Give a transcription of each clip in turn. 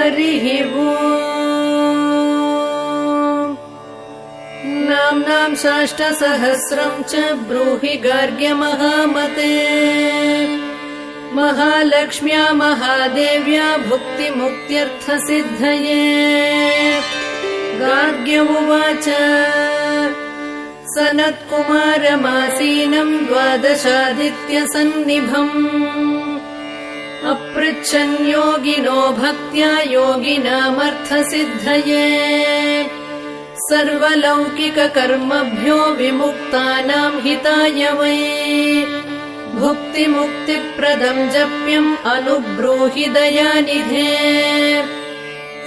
हरिः ओम्। नाम्नां साष्टसहस्रं च ब्रूहि गार्ग्य महामते। महालक्ष्म्या महादेव्या भुक्तिमुक्त्यर्थसिद्धये। गार्ग्य उवाच सनत्कुमारमासीनं द्वादशादित्यसन्निभम्। अपृच्छन् योगिनो भक्त्या योगिनामर्थसिद्धये। सर्वलौकिककर्मभ्यो विमुक्तानां हिताय वै। भुक्तिमुक्तिप्रदं जप्यम् अनुब्रूहि दयानिधे।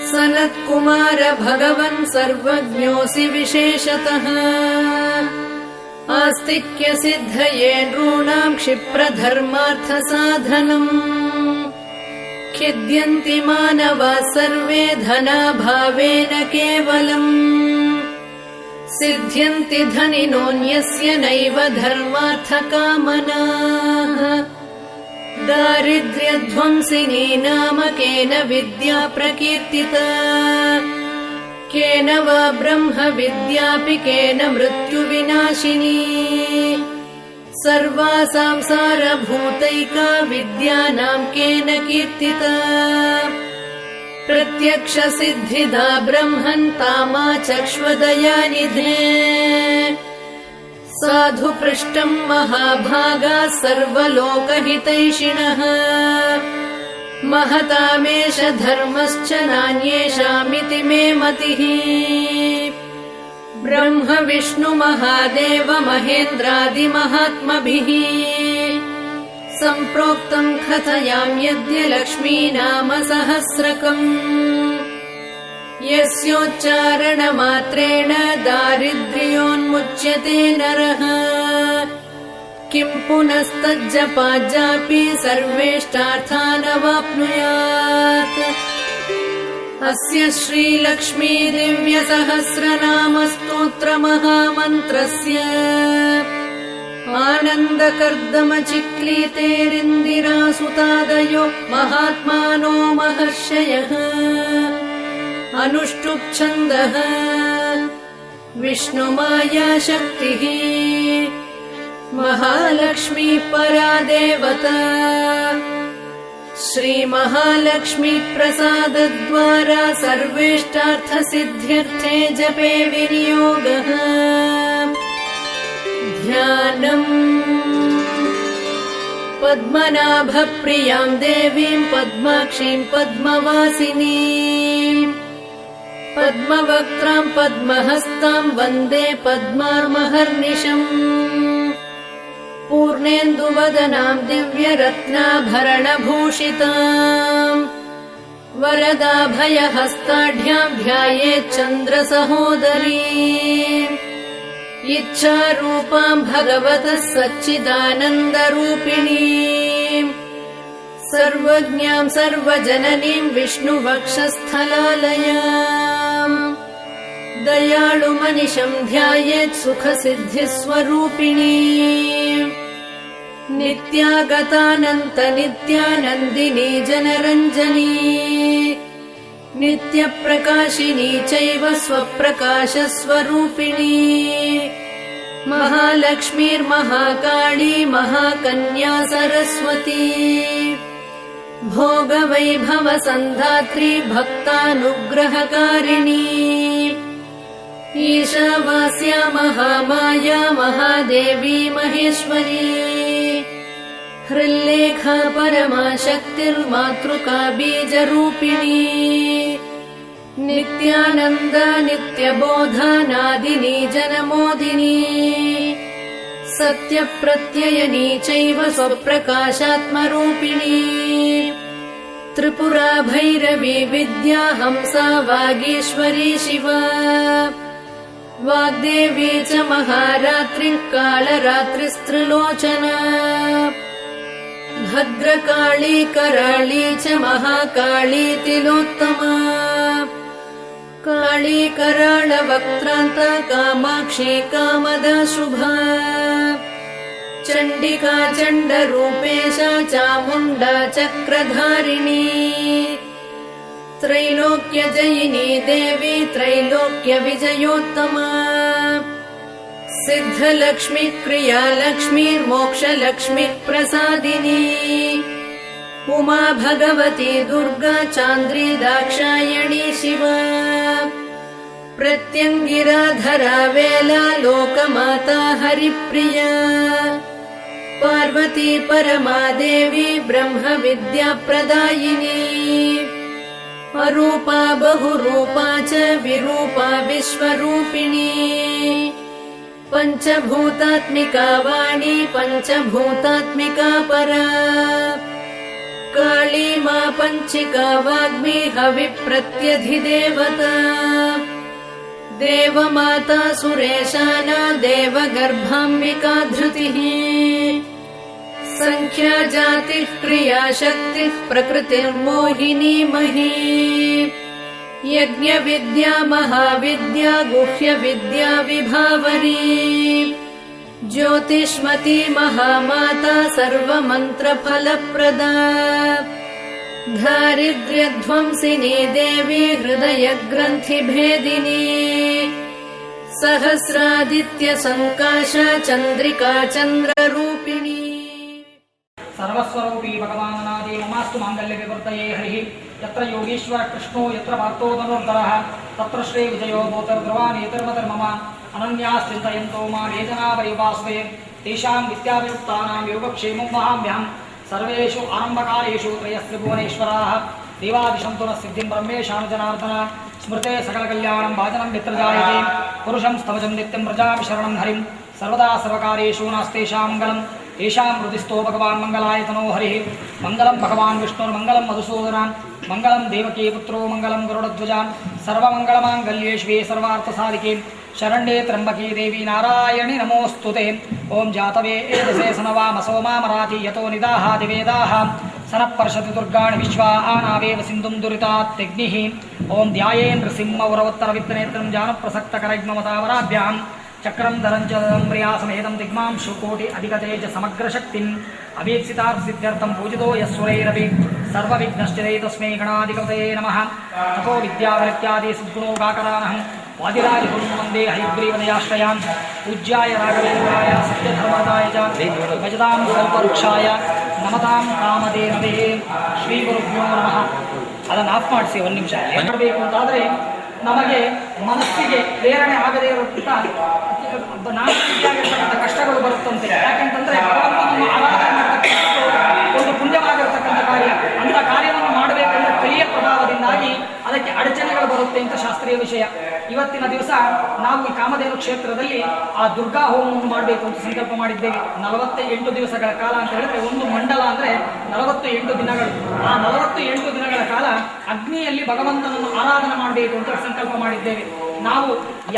सनत्कुमार भगवन् सर्वज्ञोऽसि विशेषतः। आस्तिक्यसिद्धये नॄणां क्षिप्रधर्मार्थसाधनम्। खिद्यन्ति मानवाः सर्वे धनाभावेन केवलम्। सिद्ध्यन्ति धनिनोऽन्यस्य नैव धर्मार्थकामनाः। दारिद्र्यध्वंसिनी नाम केन विद्या प्रकीर्तिता। केन वा ब्रह्म विद्यापि केन मृत्युविनाशिनी। सर्वा संसारभूतैका विद्यानां केन कीर्तिता। प्रत्यक्षसिद्धिदा ब्रह्मन् तामाचक्ष्वदयानिधे। साधु पृष्टं महाभागा सर्वलोकहितैषिणः। महतामेष धर्मश्च नान्येषामिति मे मतिः। ब्रह्म विष्णु महादेव महेन्द्रादिमहात्मभिः सम्प्रोक्तं कथयाम्यद्य लक्ष्मीनाम सहस्रकम्। यस्योच्चारणमात्रेण दारिद्र्योन्मुच्यते नरः। किं पुनस्तज्जपाज्जापि सर्वेष्टार्थानवाप्नुयात्। अस्य श्रीलक्ष्मी दिव्यसहस्रनामस्तोत्रमहामन्त्रस्य आनन्दकर्दमचिक्लीतेरिन्दिरासुतादयो महात्मानो महर्षयः। अनुष्टुप्छन्दः विष्णुमाया शक्तिः। महालक्ष्मी परा देवता। श्रीमहालक्ष्मी प्रसादद्वारा सर्वेष्टार्थसिद्ध्यर्थे जपे विनियोगः। ध्यानम्। पद्मनाभप्रियां देवीं पद्माक्षीं पद्मवासिनीं। पद्मवक्त्रां पद्महस्तां वन्दे पद्मार्महर्निशम्। पूर्णेन्दुवदनां दिव्यरत्नाभरणभूषिताम्। वरदाभयहस्ताढ्यां ध्यायेच्चन्द्रसहोदरीम्। इच्छारूपां भगवतः सच्चिदानन्दरूपिणीम्। सर्वज्ञां सर्वजननीं विष्णुवक्षस्थलालयाम्। दयाळुमनिशं ध्यायेत् सुखसिद्धिस्वरूपिणीम्। नित्यागतानन्तनित्यानन्दिनी जनरञ्जनी। नित्यप्रकाशिनी चैव स्वप्रकाशस्वरूपिणी। महालक्ष्मीर्महाकाली महाकन्या सरस्वती। भोगवैभवसन्धात्री भक्तानुग्रहकारिणी। ईशावास्या महामाया महादेवी महेश्वरी। हृल्लेखा परमाशक्तिर्मातृका बीजरूपिणी। नित्यानन्दा नित्यबोधा नादिनी जनमोदिनी। सत्यप्रत्ययनी चैव स्वप्रकाशात्मरूपिणी। त्रिपुरा भैरवी विद्या हंसा वागीश्वरी शिवा। वाग्देवी च महारात्रिः कालरात्रिस्त्रिलोचना। भद्रकाली कराळी च महाकाली तिलोत्तमा। काली कराळवक्त्रान्ता कामाक्षी कामदा शुभा। चण्डिका चण्डरूपेशा चामुण्डा चक्रधारिणी। त्रैलोक्यजयिनी देवी त्रैलोक्यविजयोत्तमा सिद्धलक्ष्मी क्रियालक्ष्मीर्मोक्षलक्ष्मी प्रसादिनी उमा भगवती दुर्गा चान्द्री दाक्षायणी शिवा प्रत्यङ्गिराधरा वेला लोकमाता हरिप्रिया पार्वती परमादेवी ब्रह्म विद्या प्रदायिनी अरूपा बहुरूपा च विरूपा विश्वरूपिणी पञ्चभूतात्मिका वाणी पञ्चभूतात्मिका परा काली मा पञ्चिका वाग्मी हविप्रत्यधिदेवता देवमाता सुरेशाना देवगर्भाम्बिका धृतिः संख्या जातिः क्रिया शक्तिः प्रकृतिर्मोहिनी मही यज्ञविद्या महाविद्या गुह्यविद्या विभावरी ज्योतिष्मती महामाता सर्वमन्त्रफलप्रदा दारिद्र्यध्वंसिनी देवी हृदयग्रन्थिभेदिनी सहस्रादित्य संकाशा चन्द्रिका चन्द्ररूपिणी सर्वस्वरूपी भगवानादि ममास्तु मांगल्य विवर्तये हरिः यत्र योगीश्वर कृष्णो यत्र पार्थो धनुर्धरः तत्र श्री विजयो भूतर्ध्रुवान् एतर्मतर्मम अनन्याश्चिन्तयन्तो मां ये जना परिवास्वे तेषां विद्यावियुक्तानां योगक्षेमं वहाम्यहं सर्वेषु आरम्भकालेषु त्रयस्त्रिभुवनेश्वराः देवादिशन्तु नः सिद्धिं ब्रह्मेशानुजनार्दन स्मृते सकलकल्याणं भाजनं मित्रजायते पुरुषं स्तवजं नित्यं व्रजामि शरणं हरिं सर्वदा सर्वकार्येषु नास्तेषां मङ्गलम् येषां हृदिस्थो भगवान् मङ्गलायतनो हरिः मङ्गलं भगवान् विष्णुर्मङ्गलं मधुसूदनान् मङ्गलं देवकी पुत्रो मङ्गलं गरुडध्वजान् सर्वमङ्गलमाङ्गल्ये शिवे सर्वार्थसाधिके शरण्ये त्र्यम्बके देवी नारायणि नमोऽस्तुते ॐ जातवे एतसे सनवामसो मामराति यतो निदाहादिवेदाः सनः पर्षति दुर्गाणि विश्वा आनावेव सिन्धुं दुरितात्यग्निः ॐ ध्यायेन्द्रसिंहवरवत्तरवित्तनेत्रं जानप्रसक्तकरैग्ममतावराभ्यां चक्रं धरञ्चम्रियासमेदं दिग्मांशुकोटि अधिकतेज समग्रशक्तिम् अभीप्सितार्थ पूजितो यस्वरैरपि सर्वविघ्नश्चिरे तस्मै गणाधिपतये नमः तपो विद्यावृत्यादि सद्गुणोगाकरानहं वादिराजगुरुं वन्दे हयग्रीवदयाश्रयान् पूज्याय राघवेन्द्राय सत्यधर्मदाय च भजतां कल्पवृक्षाय नमतां कामधेनवे ಶ್ರೀಗುರುಭ್ಯೋ ನಮಃ. ಅದನ್ನು ಆಫ್ ಮಾಡಿಸಿ ಒಂದು ನಿಮಿಷ. ಮಾಡಬೇಕು ಅಂತಾದರೆ ನಮಗೆ ಮನಸ್ಸಿಗೆ ಪ್ರೇರಣೆ ಆಗದೇ ಇರುವಂಥ ನಾನಾ ರೀತಿಯಾಗಿರ್ತಕ್ಕಂಥ ಕಷ್ಟಗಳು ಬರುತ್ತಂತೆ. ಯಾಕೆಂತಂದರೆ ಭಗವಂತನನ್ನು ಆರಾಧನೆ ಮಾಡತಕ್ಕಂಥದ್ದು ಒಂದು ಪುಣ್ಯವಾಗಿರ್ತಕ್ಕಂಥ ಕಾರ್ಯ. ಅಂಥ ಕಾರ್ಯವನ್ನು ಮಾಡಬೇಕಂದ್ರೆ ಕಲಿಯ ಪ್ರಭಾವದಿಂದಾಗಿ ಅದಕ್ಕೆ ಅಡಚಣೆಗಳು ಬರುತ್ತೆ ಅಂತ ಶಾಸ್ತ್ರೀಯ ವಿಷಯ. ಇವತ್ತಿನ ದಿವಸ ನಾವು ಈ ಕಾಮಧೇನು ಕ್ಷೇತ್ರದಲ್ಲಿ ಆ ದುರ್ಗಾ ಹೋಮವನ್ನು ಮಾಡಬೇಕು ಅಂತ ಸಂಕಲ್ಪ ಮಾಡಿದ್ದೇವೆ. 48 ದಿವಸಗಳ ಕಾಲ ಅಂತ ಹೇಳಿದ್ರೆ ಒಂದು ಮಂಡಲ ಅಂದರೆ 48 ದಿನಗಳು. ಆ 48 ದಿನಗಳ ಕಾಲ ಅಗ್ನಿಯಲ್ಲಿ ಭಗವಂತನನ್ನು ಆರಾಧನೆ ಮಾಡಬೇಕು ಅಂತ ಸಂಕಲ್ಪ ಮಾಡಿದ್ದೇವೆ. ನಾವು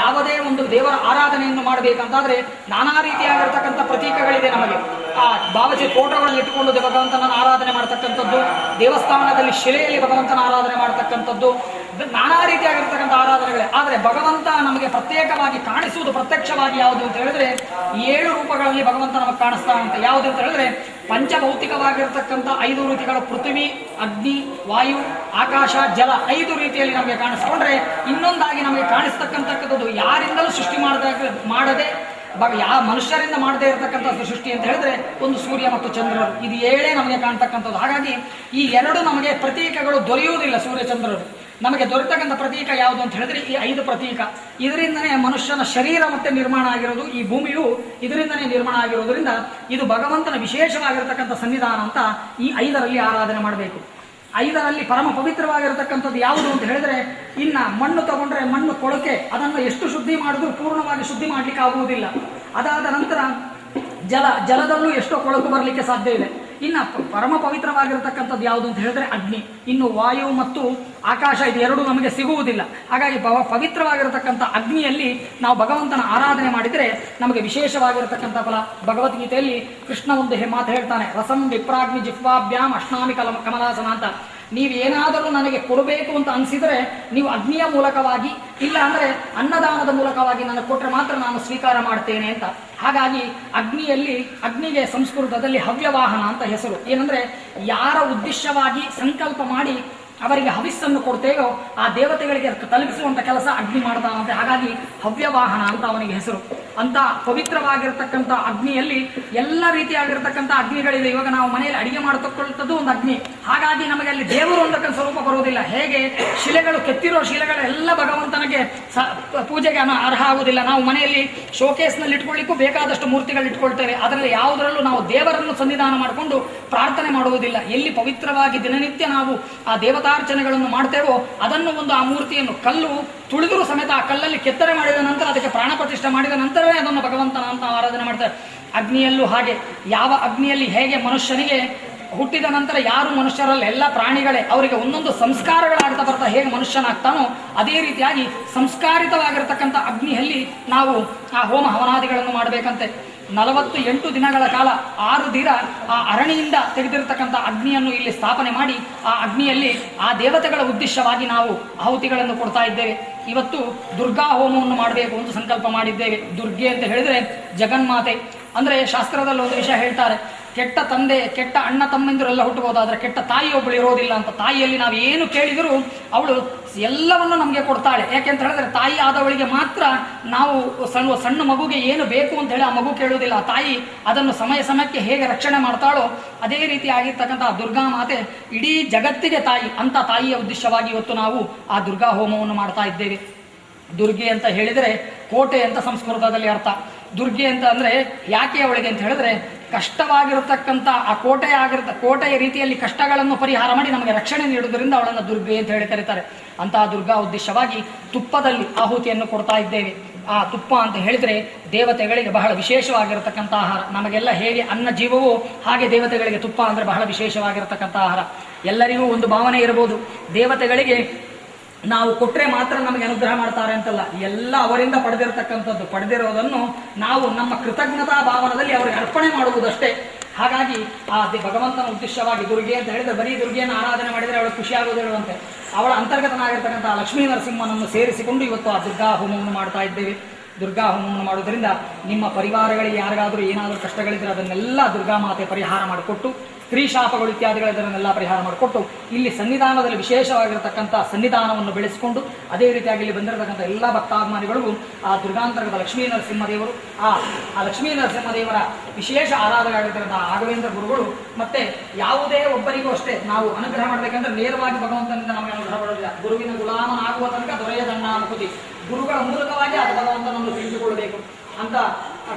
ಯಾವುದೇ ಒಂದು ದೇವರ ಆರಾಧನೆಯನ್ನು ಮಾಡಬೇಕಂತಾದ್ರೆ ನಾನಾ ರೀತಿಯಾಗಿರ್ತಕ್ಕಂಥ ಪ್ರತೀಕಗಳಿದೆ ನಮಗೆ. ಆ ಬಾಬಾಜಿ ಫೋಟೋಗಳನ್ನು ಇಟ್ಟುಕೊಂಡು ಭಗವಂತನನ್ನು ಆರಾಧನೆ ಮಾಡತಕ್ಕಂಥದ್ದು, ದೇವಸ್ಥಾನದಲ್ಲಿ ಶಿಲೆಯಲ್ಲಿ ಭಗವಂತನ ಆರಾಧನೆ ಮಾಡತಕ್ಕಂಥದ್ದು, ನಾನಾ ರೀತಿಯಾಗಿರ್ತಕ್ಕಂಥ ಆರಾಧನೆಗಳೇ. ಆದರೆ ಭಗವಂತ ನಮಗೆ ಪ್ರತ್ಯೇಕವಾಗಿ ಕಾಣಿಸುವುದು ಪ್ರತ್ಯಕ್ಷವಾಗಿ ಯಾವುದು ಅಂತ ಹೇಳಿದ್ರೆ 7 ರೂಪಗಳಲ್ಲಿ ಭಗವಂತ ನಮಗೆ ಕಾಣಿಸ್ತಾನಂತೆ. ಯಾವುದು ಅಂತ ಹೇಳಿದ್ರೆ ಪಂಚಭೌತಿಕವಾಗಿರ್ತಕ್ಕಂಥ 5 ರೀತಿಗಳು, ಪೃಥ್ವಿ, ಅಗ್ನಿ, ವಾಯು, ಆಕಾಶ, ಜಲ 5 ರೀತಿಯಲ್ಲಿ ನಮಗೆ ಕಾಣಿಸ್ಕೊಂಡ್ರೆ ಇನ್ನೊಂದಾಗಿ ನಮಗೆ ಕಾಣಿಸ್ತಕ್ಕಂಥದ್ದು ಯಾರಿಂದಲೂ ಸೃಷ್ಟಿ ಮಾಡದೆ ಯಾವ ಮನುಷ್ಯರಿಂದ ಮಾಡದೇ ಇರತಕ್ಕಂಥ ಸೃಷ್ಟಿ ಅಂತ ಹೇಳಿದ್ರೆ ಒಂದು ಸೂರ್ಯ ಮತ್ತು ಚಂದ್ರರು. ಇದು 7 ನಮಗೆ ಕಾಣ್ತಕ್ಕಂಥದ್ದು. ಹಾಗಾಗಿ ಈ 2 ನಮಗೆ ಪ್ರತೀಕಗಳು ದೊರೆಯುವುದಿಲ್ಲ. ಸೂರ್ಯ ಚಂದ್ರರು ನಮಗೆ ದೊರೆತಕ್ಕಂಥ ಪ್ರತೀಕ ಯಾವುದು ಅಂತ ಹೇಳಿದ್ರೆ ಈ 5 ಪ್ರತೀಕ. ಇದರಿಂದನೇ ಮನುಷ್ಯನ ಶರೀರ ಮತ್ತೆ ನಿರ್ಮಾಣ ಆಗಿರೋದು. ಈ ಭೂಮಿಯು ಇದರಿಂದನೇ ನಿರ್ಮಾಣ ಆಗಿರೋದ್ರಿಂದ ಇದು ಭಗವಂತನ ವಿಶೇಷವಾಗಿರತಕ್ಕಂಥ ಸನ್ನಿಧಾನ ಅಂತ ಈ 5ರಲ್ಲಿ ಆರಾಧನೆ ಮಾಡಬೇಕು. 5ರಲ್ಲಿ ಪರಮ ಪವಿತ್ರವಾಗಿರತಕ್ಕಂಥದ್ದು ಯಾವುದು ಅಂತ ಹೇಳಿದ್ರೆ, ಇನ್ನ ಮಣ್ಣು ತಗೊಂಡ್ರೆ ಮಣ್ಣು ಕೊಳಕೆ, ಅದನ್ನು ಎಷ್ಟು ಶುದ್ಧಿ ಮಾಡಿದ್ರೂ ಪೂರ್ಣವಾಗಿ ಶುದ್ಧಿ ಮಾಡ್ಲಿಕ್ಕೆ ಆಗುವುದಿಲ್ಲ. ಅದಾದ ನಂತರ ಜಲದಲ್ಲೂ ಎಷ್ಟೋ ಕೊಳಕು ಬರಲಿಕ್ಕೆ ಸಾಧ್ಯ ಇದೆ. ಇನ್ನು ಪರಮ ಪವಿತ್ರವಾಗಿರತಕ್ಕಂಥದ್ದು ಯಾವುದು ಅಂತ ಹೇಳಿದ್ರೆ ಅಗ್ನಿ. ಇನ್ನು ವಾಯು ಮತ್ತು ಆಕಾಶ ಇದು 2 ನಮಗೆ ಸಿಗುವುದಿಲ್ಲ. ಹಾಗಾಗಿ ಪವಿತ್ರವಾಗಿರತಕ್ಕಂಥ ಅಗ್ನಿಯಲ್ಲಿ ನಾವು ಭಗವಂತನ ಆರಾಧನೆ ಮಾಡಿದರೆ ನಮಗೆ ವಿಶೇಷವಾಗಿರತಕ್ಕಂಥ ಫಲ. ಭಗವದ್ಗೀತೆಯಲ್ಲಿ ಕೃಷ್ಣ ಒಂದು ಮಾತು ಹೇಳ್ತಾನೆ, ರಸಂ ವಿಪ್ರಾಗ್ನಿ ಜಿಹ್ವಾಭ್ಯಾಮ್ ಅಶ್ನಾಮಿ ಕಮಲಾಸನ ಅಂತ. ನೀವೇನಾದರೂ ನನಗೆ ಕೊಡಬೇಕು ಅಂತ ಅನಿಸಿದರೆ ನೀವು ಅಗ್ನಿಯ ಮೂಲಕವಾಗಿ, ಇಲ್ಲ ಅಂದರೆ ಅನ್ನದಾನದ ಮೂಲಕವಾಗಿ ನನಗೆ ಕೊಟ್ಟರೆ ಮಾತ್ರ ನಾನು ಸ್ವೀಕಾರ ಮಾಡ್ತೇನೆ ಅಂತ. ಹಾಗಾಗಿ ಅಗ್ನಿಗೆ ಸಂಸ್ಕೃತದಲ್ಲಿ ಹವ್ಯವಾಹನ ಅಂತ ಹೆಸರು. ಏನಂದರೆ ಯಾರ ಉದ್ದೇಶವಾಗಿ ಸಂಕಲ್ಪ ಮಾಡಿ ಅವರಿಗೆ ಹವಿಸ್ಸನ್ನು ಕೊಡ್ತೇವೋ ಆ ದೇವತೆಗಳಿಗೆ ತಲುಪಿಸುವಂತ ಕೆಲಸ ಅಗ್ನಿ ಮಾಡ್ತಾನಂತೆ. ಹಾಗಾಗಿ ಹವ್ಯವಾಹನ ಅಂತ ಅವನಿಗೆ ಹೆಸರು. ಅಂತ ಪವಿತ್ರವಾಗಿರತಕ್ಕಂಥ ಅಗ್ನಿಯಲ್ಲಿ ಎಲ್ಲ ರೀತಿಯಾಗಿರ್ತಕ್ಕಂಥ ಅಗ್ನಿಗಳಿವೆ. ಇವಾಗ ನಾವು ಮನೆಯಲ್ಲಿ ಅಡಿಗೆ ಮಾಡತಕ್ಕಂಥದ್ದು ಒಂದು ಅಗ್ನಿ. ಹಾಗಾಗಿ ನಮಗೆ ಅಲ್ಲಿ ದೇವರು ಒಂದಕ್ಕೆ ಸ್ವರೂಪ ಬರುವುದಿಲ್ಲ. ಹೇಗೆ ಶಿಲೆಗಳು, ಕೆತ್ತಿರೋ ಶಿಲೆಗಳೆಲ್ಲ ಭಗವಂತನಿಗೆ ಪೂಜೆಗೆ ಅರ್ಹ ಆಗುವುದಿಲ್ಲ. ನಾವು ಮನೆಯಲ್ಲಿ ಶೋಕೇಸ್ನಲ್ಲಿ ಇಟ್ಕೊಳ್ಳಿಕ್ಕೂ ಬೇಕಾದಷ್ಟು ಮೂರ್ತಿಗಳು ಇಟ್ಕೊಳ್ತೇವೆ. ಅದರಲ್ಲಿ ಯಾವುದರಲ್ಲೂ ನಾವು ದೇವರನ್ನು ಸನ್ನಿಧಾನ ಮಾಡಿಕೊಂಡು ಪ್ರಾರ್ಥನೆ ಮಾಡುವುದಿಲ್ಲ. ಎಲ್ಲಿ ಪವಿತ್ರವಾಗಿ ದಿನನಿತ್ಯ ನಾವು ಆ ದೇವತಾರ್ಚನೆಗಳನ್ನು ಮಾಡ್ತೇವೋ ಅದನ್ನು ಒಂದು ಆ ಮೂರ್ತಿಯನ್ನು ಕಲ್ಲು ತುಳಿದರೂ ಸಮೇತ ಆ ಕಲ್ಲಲ್ಲಿ ಕೆತ್ತನೆ ಮಾಡಿದ ನಂತರ ಅದಕ್ಕೆ ಪ್ರಾಣ ಪ್ರತಿಷ್ಠೆ ಮಾಡಿದ ನಂತರವೇ ಅದನ್ನು ಭಗವಂತನ ಅಂತ ಆರಾಧನೆ ಮಾಡ್ತಾರೆ. ಅಗ್ನಿಯಲ್ಲೂ ಹಾಗೆ. ಯಾವ ಅಗ್ನಿಯಲ್ಲಿ ಹೇಗೆ ಮನುಷ್ಯನಿಗೆ ಹುಟ್ಟಿದ ನಂತರ ಯಾರು ಮನುಷ್ಯರಲ್ಲ, ಎಲ್ಲ ಪ್ರಾಣಿಗಳೇ, ಅವರಿಗೆ ಒಂದೊಂದು ಸಂಸ್ಕಾರಗಳಾಗ್ತಾ ಬರ್ತಾ ಹೇಗೆ ಮನುಷ್ಯನಾಗ್ತಾನೋ ಅದೇ ರೀತಿಯಾಗಿ ಸಂಸ್ಕಾರಿತವಾಗಿರತಕ್ಕಂಥ ಅಗ್ನಿಯಲ್ಲಿ ನಾವು ಆ ಹೋಮ ಹವನಾದಿಗಳನ್ನು ಮಾಡಬೇಕಂತೆ. 48 ದಿನಗಳ ಕಾಲ 6 ದಿನ ಆ ಅರಣಿಯಿಂದ ತೆಗೆದಿರತಕ್ಕಂಥ ಅಗ್ನಿಯನ್ನು ಇಲ್ಲಿ ಸ್ಥಾಪನೆ ಮಾಡಿ ಆ ಅಗ್ನಿಯಲ್ಲಿ ಆ ದೇವತೆಗಳ ಉದ್ದೇಶವಾಗಿ ನಾವು ಆಹುತಿಗಳನ್ನು ಕೊಡ್ತಾ ಇದ್ದೇವೆ. ಇವತ್ತು ದುರ್ಗಾ ಹೋಮವನ್ನು ಮಾಡಬೇಕು ಅಂತ ಸಂಕಲ್ಪ ಮಾಡಿದ್ದೇವೆ. ದುರ್ಗೆ ಅಂತ ಹೇಳಿದ್ರೆ ಜಗನ್ಮಾತೆ. ಅಂದರೆ ಶಾಸ್ತ್ರದಲ್ಲಿ ಒಂದು ವಿಷಯ ಹೇಳ್ತಾರೆ, ಕೆಟ್ಟ ತಂದೆ, ಕೆಟ್ಟ ಅಣ್ಣ ತಮ್ಮಂದಿರೆಲ್ಲ ಹುಟ್ಟಬಹುದು, ಆದರೆ ಕೆಟ್ಟ ತಾಯಿ ಒಬ್ಬಳು ಇರೋದಿಲ್ಲ ಅಂತ. ತಾಯಿಯಲ್ಲಿ ನಾವು ಏನು ಕೇಳಿದರೂ ಅವಳು ಎಲ್ಲವನ್ನು ನಮಗೆ ಕೊಡ್ತಾಳೆ. ಯಾಕೆಂತ ಹೇಳಿದ್ರೆ ತಾಯಿ ಆದವಳಿಗೆ ಮಾತ್ರ ನಾವು ಸಣ್ಣ ಮಗುಗೆ ಏನು ಬೇಕು ಅಂತ ಹೇಳಿ ಆ ಮಗು ಕೇಳುವುದಿಲ್ಲ. ಆ ತಾಯಿ ಅದನ್ನು ಸಮಯ ಸಮಯಕ್ಕೆ ಹೇಗೆ ರಕ್ಷಣೆ ಮಾಡ್ತಾಳೋ ಅದೇ ರೀತಿ ಆಗಿರ್ತಕ್ಕಂಥ ದುರ್ಗಾ ಮಾತೆ ಇಡೀ ಜಗತ್ತಿಗೆ ತಾಯಿ. ಅಂತ ತಾಯಿಯ ಉದ್ದೇಶವಾಗಿ ಇವತ್ತು ನಾವು ಆ ದುರ್ಗಾ ಹೋಮವನ್ನು ಮಾಡ್ತಾ ಇದ್ದೇವೆ. ದುರ್ಗೆ ಅಂತ ಹೇಳಿದರೆ ಕೋಟೆ ಅಂತ ಸಂಸ್ಕೃತದಲ್ಲಿ ಅರ್ಥ. ದುರ್ಗೆ ಅಂತ ಅಂದರೆ ಯಾಕೆ ಅವಳಿಗೆ ಅಂತ ಹೇಳಿದ್ರೆ ಕಷ್ಟವಾಗಿರತಕ್ಕಂಥ ಆ ಕೋಟೆಯ ರೀತಿಯಲ್ಲಿ ಕಷ್ಟಗಳನ್ನು ಪರಿಹಾರ ಮಾಡಿ ನಮಗೆ ರಕ್ಷಣೆ ನೀಡುವುದರಿಂದ ಅವಳನ್ನು ದುರ್ಗೆ ಅಂತ ಹೇಳಿ ಕರೀತಾರೆ. ಅಂತಹ ದುರ್ಗಾ ಉದ್ದೇಶವಾಗಿ ತುಪ್ಪದಲ್ಲಿ ಆಹುತಿಯನ್ನು ಕೊಡ್ತಾ ಇದ್ದೇವೆ. ಆ ತುಪ್ಪ ಅಂತ ಹೇಳಿದರೆ ದೇವತೆಗಳಿಗೆ ಬಹಳ ವಿಶೇಷವಾಗಿರತಕ್ಕಂಥ ಆಹಾರ. ನಮಗೆಲ್ಲ ಹೇಗೆ ಅನ್ನ ಜೀವವೋ ಹಾಗೆ ದೇವತೆಗಳಿಗೆ ತುಪ್ಪ ಅಂದರೆ ಬಹಳ ವಿಶೇಷವಾಗಿರತಕ್ಕಂಥ ಆಹಾರ. ಎಲ್ಲರಿಗೂ ಒಂದು ಭಾವನೆ ಇರಬಹುದು, ದೇವತೆಗಳಿಗೆ ನಾವು ಕೊಟ್ಟರೆ ಮಾತ್ರ ನಮಗೆ ಅನುಗ್ರಹ ಮಾಡ್ತಾರೆ ಅಂತಲ್ಲ, ಎಲ್ಲ ಅವರಿಂದ ಪಡೆದಿರತಕ್ಕಂಥದ್ದು. ಪಡೆದಿರೋದನ್ನು ನಾವು ನಮ್ಮ ಕೃತಜ್ಞತಾ ಭಾವನದಲ್ಲಿ ಅವರಿಗೆ ಅರ್ಪಣೆ ಮಾಡುವುದಷ್ಟೇ. ಹಾಗಾಗಿ ಆ ಭಗವಂತನ ಉದ್ದೇಶವಾಗಿ ದುರ್ಗೆ ಅಂತ ಹೇಳಿದರೆ ಬರೀ ದುರ್ಗೆಯನ್ನು ಆರಾಧನೆ ಮಾಡಿದರೆ ಅವಳು ಖುಷಿಯಾಗೋದು ಹೇಳುವಂತೆ ಅವಳ ಅಂತರ್ಗತನಾಗಿರ್ತಕ್ಕಂಥ ಲಕ್ಷ್ಮೀ ನರಸಿಂಹನನ್ನು ಸೇರಿಸಿಕೊಂಡು ಇವತ್ತು ಆ ದುರ್ಗಾ ಹೋಮವನ್ನು ಮಾಡ್ತಾ ಇದ್ದೇವೆ. ದುರ್ಗಾ ಹೋಮವನ್ನು ಮಾಡುವುದರಿಂದ ನಿಮ್ಮ ಪರಿವಾರಗಳಿಗೆ ಯಾರಿಗಾದರೂ ಏನಾದರೂ ಕಷ್ಟಗಳಿದ್ದರೆ ಅದನ್ನೆಲ್ಲ ದುರ್ಗಾ ಮಾತೆ ಪರಿಹಾರ ಮಾಡಿಕೊಟ್ಟು, ಸ್ತ್ರೀ ಶಾಪಗಳು ಇತ್ಯಾದಿಗಳಿದ್ದನ್ನೆಲ್ಲ ಪರಿಹಾರ ಮಾಡಿಕೊಟ್ಟು ಇಲ್ಲಿ ಸನ್ನಿಧಾನದಲ್ಲಿ ವಿಶೇಷವಾಗಿರತಕ್ಕಂಥ ಸನ್ನಿಧಾನವನ್ನು ಬೆಳೆಸಿಕೊಂಡು ಅದೇ ರೀತಿಯಾಗಿ ಇಲ್ಲಿ ಬಂದಿರತಕ್ಕಂಥ ಎಲ್ಲ ಭಕ್ತಾಭಿಮಾನಿಗಳಿಗೂ ಆ ದುರ್ಗಾಂತರ್ಗತ ಲಕ್ಷ್ಮೀ ನರಸಿಂಹದೇವರು ಆ ಲಕ್ಷ್ಮೀ ನರಸಿಂಹದೇವರ ವಿಶೇಷ ಆರಾಧನೆಯಾಗಿರ್ತಕ್ಕಂಥ ರಾಘವೇಂದ್ರ ಗುರುಗಳು ಮತ್ತೆ ಯಾವುದೇ ಒಬ್ಬರಿಗೂ ಅಷ್ಟೇ ನಾವು ಅನುಗ್ರಹ ಮಾಡಬೇಕಂದ್ರೆ ನೇರವಾಗಿ ಭಗವಂತನಿಂದ ನಮಗೆ ಅನುಗ್ರಹ ಮಾಡೋದಿಲ್ಲ. ಗುರುವಿನ ಗುಲಾಮನಾಗುವ ತನಕ ದೊರೆಯ ದಂಡಾನುಭೂತಿ. ಗುರುಗಳ ಮೂಲಕವಾಗಿ ಅದು ಭಗವಂತನನ್ನು ತಿಳಿದುಕೊಳ್ಳಬೇಕು ಅಂತ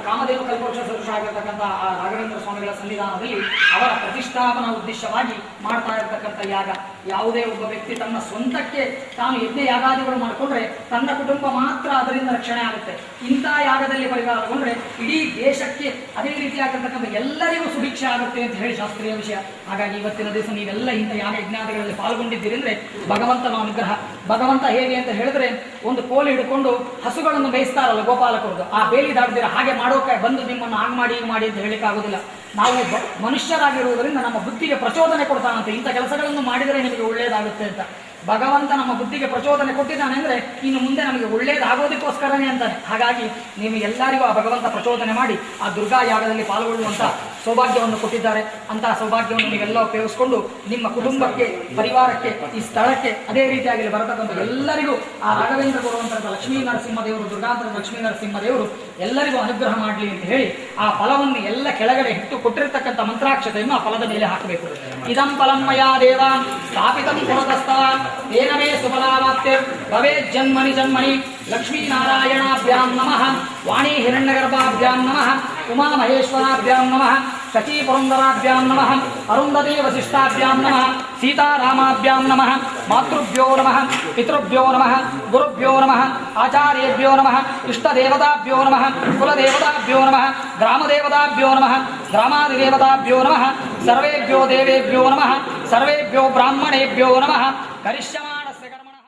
ಕಾಮದೇವ ಕಲ್ಪವೃಕ್ಷ ಸದೃಶ ಆಗಿರ್ತಕ್ಕಂಥ ಆ ರಾಘವೇಂದ್ರ ಸ್ವಾಮಿಗಳ ಸನ್ನಿಧಾನದಲ್ಲಿ ಅವರ ಪ್ರತಿಷ್ಠಾಪನಾ ಉದ್ದೇಶವಾಗಿ ಮಾಡ್ತಾ ಇರತಕ್ಕಂಥ ಯಾಗ. ಯಾವುದೇ ಒಬ್ಬ ವ್ಯಕ್ತಿ ತನ್ನ ಸ್ವಂತಕ್ಕೆ ತಾನು ಯಜ್ಞ ಯಾಗಾದಿಗಳು ಮಾಡಿಕೊಂಡ್ರೆ ತನ್ನ ಕುಟುಂಬ ಮಾತ್ರ ಅದರಿಂದ ರಕ್ಷಣೆ ಆಗುತ್ತೆ. ಇಂಥ ಯಾಗದಲ್ಲಿ ಪರಿಹಾರಗೊಂಡ್ರೆ ಇಡೀ ದೇಶಕ್ಕೆ ಅದೇ ರೀತಿಯಾಗಿರ್ತಕ್ಕಂಥ ಎಲ್ಲರಿಗೂ ಸುಭಿಕ್ಷೆ ಆಗುತ್ತೆ ಅಂತ ಹೇಳಿ ಶಾಸ್ತ್ರೀಯ ವಿಷಯ. ಹಾಗಾಗಿ ಇವತ್ತಿನ ದಿವಸ ನೀವೆಲ್ಲ ಇಂಥ ಯಾಗ ಯಜ್ಞಾದಿಗಳಲ್ಲಿ ಪಾಲ್ಗೊಂಡಿದ್ದೀರಿ ಅಂದರೆ ಭಗವಂತನ ಅನುಗ್ರಹ. ಭಗವಂತ ಹೇಗೆ ಅಂತ ಹೇಳಿದ್ರೆ ಒಂದು ಕೋಲು ಹಿಡ್ಕೊಂಡು ಹಸುಗಳನ್ನು ಬೇಯಿಸ್ತಾರಲ್ಲ ಗೋಪಾಲಕರದು, ಆ ಬೇಲಿ ದಾಟದಿರ ಹಾಗೆ ಮಾಡೋಕೆ ಬಂದು ನಿಮ್ಮನ್ನು ಹಾಗೆ ಮಾಡಿ ಹೀಗೆ ಮಾಡಿ ಅಂತ ಹೇಳಿಕ್ಕಾಗೋದಿಲ್ಲ. ನಾವು ಮನುಷ್ಯರಾಗಿರುವುದರಿಂದ ನಮ್ಮ ಬುದ್ಧಿಗೆ ಪ್ರಚೋದನೆ ಕೊಡ್ತಾನಂತೆ, ಇಂಥ ಕೆಲಸಗಳನ್ನು ಮಾಡಿದರೆ ನಿಮಗೆ ಒಳ್ಳೆಯದಾಗುತ್ತೆ ಅಂತ. ಭಗವಂತ ನಮ್ಮ ಬುದ್ಧಿಗೆ ಪ್ರಚೋದನೆ ಕೊಟ್ಟಿದ್ದಾನೆ ಅಂದರೆ ಇನ್ನು ಮುಂದೆ ನಮಗೆ ಒಳ್ಳೆಯದಾಗೋದಕ್ಕೋಸ್ಕರನೇ ಅಂತಾನೆ. ಹಾಗಾಗಿ ನೀವು ಎಲ್ಲರಿಗೂ ಆ ಭಗವಂತ ಪ್ರಚೋದನೆ ಮಾಡಿ ಆ ದುರ್ಗಾ ಯಾಗದಲ್ಲಿ ಪಾಲ್ಗೊಳ್ಳುವಂಥ ಸೌಭಾಗ್ಯವನ್ನು ಕೊಟ್ಟಿದ್ದಾರೆ. ಅಂತಹ ಸೌಭಾಗ್ಯವನ್ನು ನೀವೆಲ್ಲ ಉಪಯೋಗಿಸಿಕೊಂಡು ನಿಮ್ಮ ಕುಟುಂಬಕ್ಕೆ, ಪರಿವಾರಕ್ಕೆ, ಈ ಸ್ಥಳಕ್ಕೆ ಅದೇ ರೀತಿಯಾಗಿ ಬರತಕ್ಕಂಥ ಎಲ್ಲರಿಗೂ ಆ ರಾಘವೇಂದ್ರ ಕೊಡುವಂತಹ ಲಕ್ಷ್ಮೀ ನರಸಿಂಹದೇವರು, ದುರ್ಗಾಂತರ ಲಕ್ಷ್ಮೀ ನರಸಿಂಹದೇವರು ಎಲ್ಲರಿಗೂ ಅನುಗ್ರಹ ಮಾಡಲಿ ಅಂತ ಹೇಳಿ ಆ ಫಲವನ್ನು ಎಲ್ಲ ಕೆಳಗಡೆ ಇಟ್ಟು ಕೊಟ್ಟಿರತಕ್ಕಂಥ ಮಂತ್ರಾಕ್ಷತೆಯನ್ನು ಆ ಫಲದ ಮೇಲೆ ಹಾಕಬೇಕು. ಇದಂ ಫಲಂ ಮಯಾ ದೇವಾನ್ ಸ್ಥಾಪಿತಂ ಪುರತಸ್ಥಾನ್ ಏನವೇ ಸುಫಲಾವಾಪ್ತೆ ಭವೇ ಜನ್ಮನಿ ಜನ್ಮನಿ. ಲಕ್ಷ್ಮೀನಾರಾಯಣಾಭ್ಯಾಂ ನಮಃ, ವಾಣಿ ಹಿರಣ್ಯಗರ್ಭಾಭ್ಯಾಂ ನಮಃ, ಉಮಾ ಮಹೇಶ್ವರಾಭ್ಯಾಂ ನಮಃ, ಶಚಿ ಪುರಂದರಾಭ್ಯಾಂ ನಮಃ, ಅರುಂಧತಿ ವಸಿಷ್ಠಾಭ್ಯಾಂ ನಮಃ, ಸೀತಾರಾಮಾಭ್ಯಾಂ ನಮಃ, ಮಾತೃಭ್ಯೋ ನಮಃ, ಪಿತೃಭ್ಯೋ ನಮಃ, ಗುರುಭ್ಯೋ ನಮಃ, ಆಚಾರ್ಯೇಭ್ಯೋ ನಮಃ, ಇಷ್ಟದೇವತಾಭ್ಯೋ ನಮಃ, ಕುಲದೇವತಾಭ್ಯೋ ನಮಃ, ಗ್ರಾಮದೇವತಾಭ್ಯೋ ನಮಃ, ಗ್ರಾಮಾದಿದೇವತಾಭ್ಯೋ ನಮಃ, ಸರ್ವೇಭ್ಯೋ ದೇವೇಭ್ಯೋ ನಮಃ, ಸರ್ವೇಭ್ಯೋ ಬ್ರಾಹ್ಮಣೇಭ್ಯೋ ನಮಃ. ಕರಿಷ್ಯಮಾಣಸ್ಯ ಕರ್ಮಣಃ.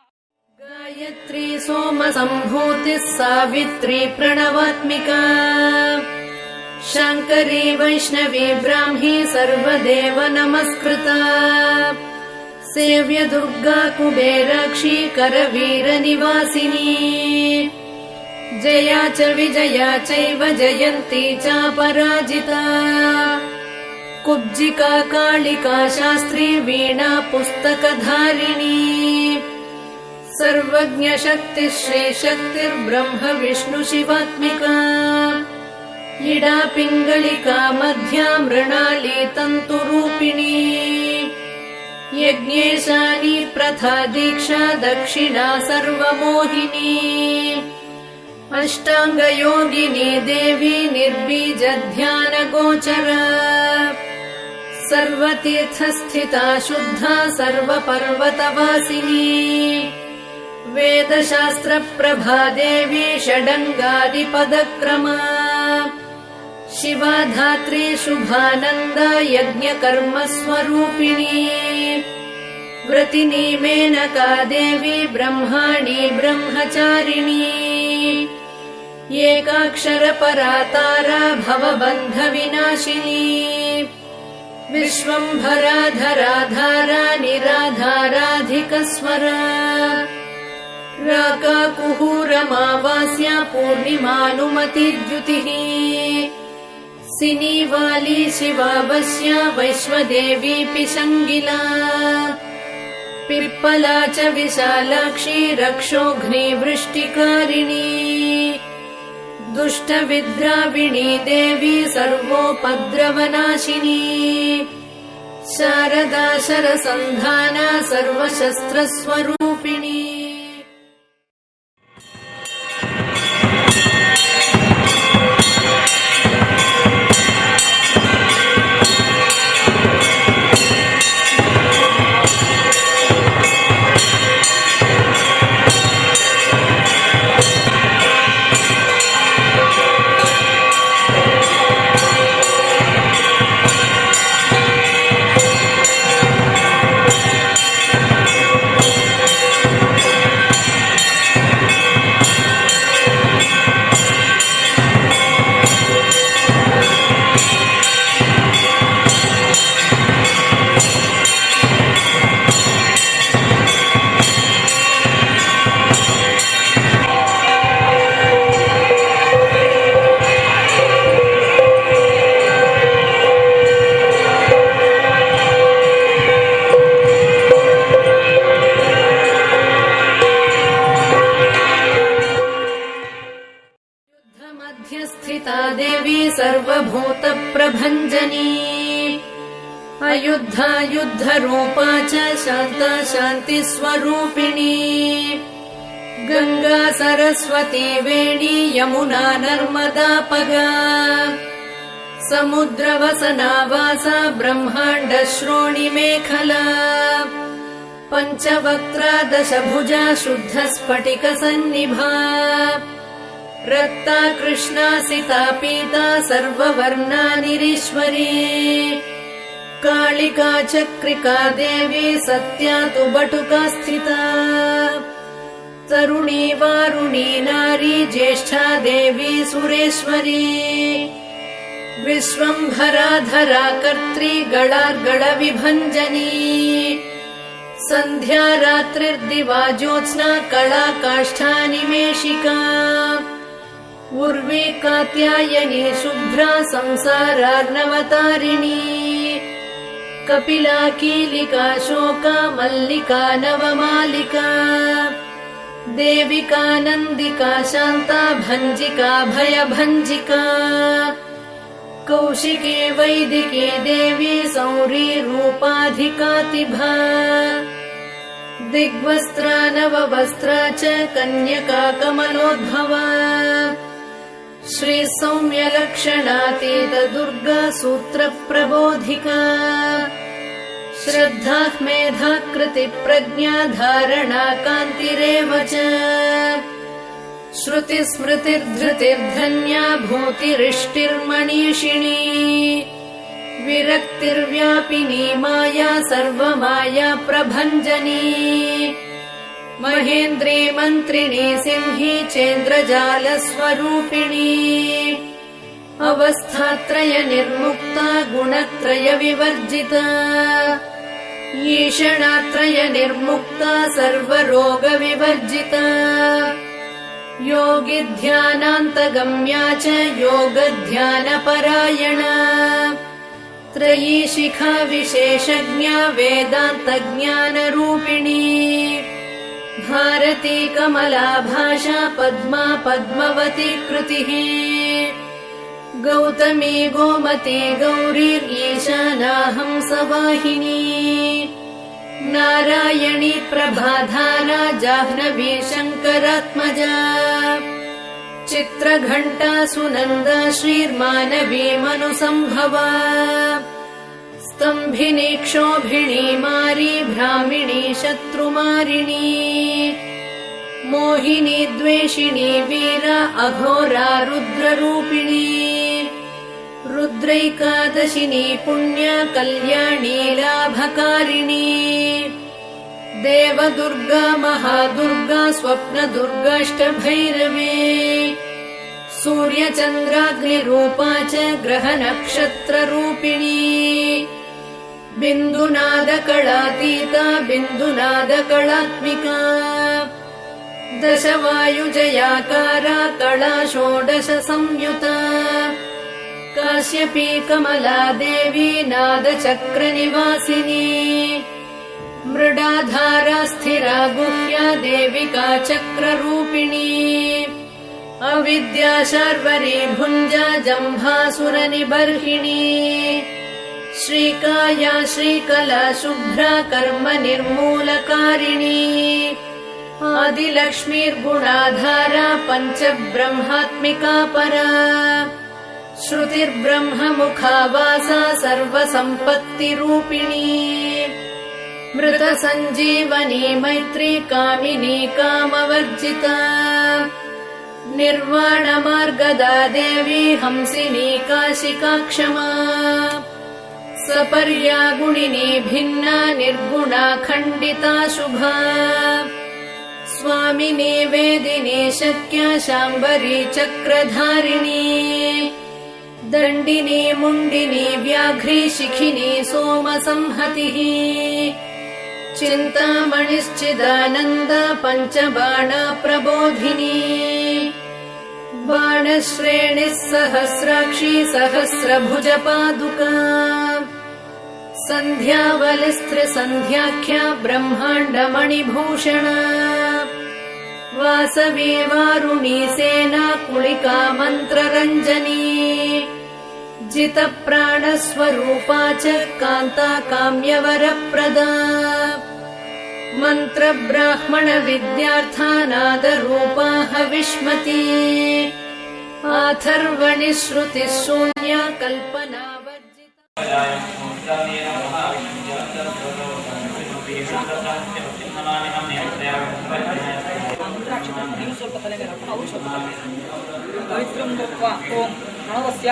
गायत्री सोम सम्भूतिः सावित्री प्रणवात्मिका, शाङ्करी वैष्णवी ब्राह्मी सर्वदेव नमस्कृता, सेव्य दुर्गा कुबेराक्षी करवीर निवासिनी, जया च विजया चैव जयन्ती च पराजिता, कुब्जिका कालिका शास्त्री वीणा पुस्तकधारिणी सर्वज्ञ शक्ति श्री शक्तिर्ब्रह्म विष्णु शिवात्मिका इडा पिङ्गलिका मध्या मृणाली तन्तुरूपिणी यज्ञेशानी प्रथा दीक्षा दक्षिणा सर्वमोहिनी अष्टाङ्गयोगिनी देवी निर्बीज ध्यान गोचरा सर्वतीर्थस्थिता शुद्धा सर्वपर्वतवासिनी वेदशास्त्रप्रभा देवी षडङ्गादिपदक्रमा शिवा धात्री शुभानन्द यज्ञकर्म स्वरूपिणी व्रतिनी मेनका देवी ब्रह्माणी ब्रह्मचारिणी एकाक्षरपरा तारा भवबन्धविनाशिनी विश्वम्भरा धरा धारा निराधाराधिकस्वरा राका कुहूरमावास्या पूर्णिमानुमतिद्युतिः सिनीवाली शिवावस्या वैश्वदेवी पिशङ्गिला पिप्पला च विशालाक्षी रक्षोघ्नी वृष्टिकारिणी दुष्टविद्राविणी देवी सर्वोपद्रवनाशिनी शारदा शरसन्धाना सर्वशस्त्रस्वरूपिणी मध्यस्थिता देवी सर्वभूतप्रभञ्जनी अयुद्धा युद्धरूपा च शान्ता शान्तिस्वरूपिणी गङ्गा सरस्वती वेणी यमुना नर्मदापगा समुद्रवसनावासा ब्रह्माण्ड श्रोणिमेखला पञ्चवक्त्रा दशभुजा शुद्धस्फटिकसन्निभा रक्ता कृष्णा सिता पीता सर्ववर्णा निरीश्वरी कालिका चक्रिका देवी सत्या तु बटुका स्थिता तरुणी वारुणी नारी ज्येष्ठा देवी सुरेश्वरी विश्वम्भरा धरा कर्त्री गणार्गणविभञ्जनी सन्ध्या रात्रिर्दिवा ज्योत्स्ना कला काष्ठा निमेषिका उर्वी कात्यायनी शुभ्रा संसारार्णवतारिणी कपिला कीलिका शोका मल्लिका नवमालिका देविका नन्दिका शान्ता भञ्जिका भयभञ्जिका कौशिकी वैदिकी देवी सौरी रूपाधिकातिभा दिग्वस्त्रा नववस्त्रा च कन्यका कमलोद्भवा श्री सौम्यलक्षणातीत दुर्गा सूत्रप्रबोधिका श्रद्धा मेधा कृतिप्रज्ञा धारणा कान्तिरेव च श्रुतिस्मृतिर्धृतिर्धन्या भूतिरिष्टिर्मणीषिणी विरक्तिर्व्यापिनी माया सर्वमाया प्रभञ्जनी महेन्द्री मन्त्रिणी सिंही चेन्द्रजालस्वरूपिणी अवस्थात्रय निर्मुक्ता गुणत्रय विवर्जिता ईषणात्रय निर्मुक्ता सर्वरोग विवर्जिता योगी ध्यानान्तगम्या च योगध्यानपरायणा त्रयी शिखा विशेषज्ञा वेदान्तज्ञानरूपिणी भारती कमला भाषा पद्मा पद्मवती कृतिः गौतमी गोमती गौरीर्ईशानाहं सवाहिनी नारायणी प्रभाधारा जाह्नवी शङ्करात्मजा चित्रघण्टा सुनन्दा श्रीर्मानवी मनुसंभवा स्तम्भिनी क्षोभिणी मारी भ्रामिणी शत्रुमारिणी मोहिनी द्वेषिणी वीरा अघोरा रुद्ररूपिणी रुद्रैकादशिनी पुण्या कल्याणी लाभकारिणी देवदुर्गा महादुर्गा स्वप्नदुर्गाष्टभैरवी सूर्यचन्द्राग्निरूपा च ग्रहनक्षत्ररूपिणी बिन्दुनादकलातीता बिन्दुनादकलात्मिका दशवायुजयाकारा कला षोडश संयुता काश्यपी कमला देवी नादचक्रनिवासिनी मृडाधारा स्थिरा गुह्या देविका चक्ररूपिणी अविद्या शार्वरी भुञ्जा जम्भासुरनिबर्हिणी श्रीकाया श्रीकला शुभ्रा कर्म निर्मूलकारिणी आदिलक्ष्मीर्गुणाधारा पञ्चब्रह्मात्मिका परा श्रुतिर्ब्रह्ममुखावासा सर्वसम्पत्तिरूपिणी मृतसञ्जीवनी मैत्री कामिनी कामवर्जिता निर्वाणमार्गदा देवी हंसिनी काशिका क्षमा सपर्या गुणिनी भिन्ना निर्गुणा खण्डिता शुभा स्वामिनी वेदिनी शक्या शाम्बरी चक्रधारिणी दण्डिनी मुण्डिनी व्याघ्री शिखिनी सोमसंहतिः चिन्तामणिश्चिदानन्द पञ्चबाणा प्रबोधिनी बाणश्रेणिः सहस्राक्षी सहस्रभुजपादुका सन्ध्यावलिस्त्रिसन्ध्याख्या ब्रह्माण्डमणिभूषणा वासवी वारुणी सेना कुलिका मन्त्ररञ्जनी जितप्राणस्वरूपा च कान्ता काम्यवरप्रदा मन्त्रब्राह्मणविद्यार्थानादरूपा हविष्मती आथर्वणि श्रुतिः शून्या ಸ್ವಲ್ಪ ತಲೆ ಮೇಲೆ ಹಾಕೊಂಡು ಅವರು ಸ್ವಲ್ಪ ಪವಿತ್ರಂ ದತ್ವಾ ಓಂ ಪ್ರಣವಸ್ಯ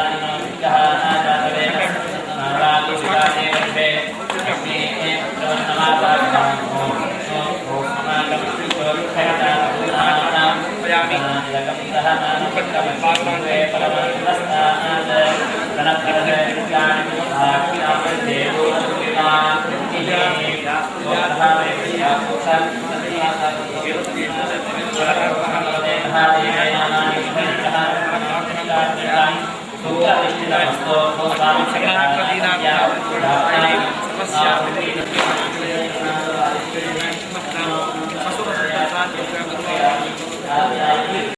Om Sampai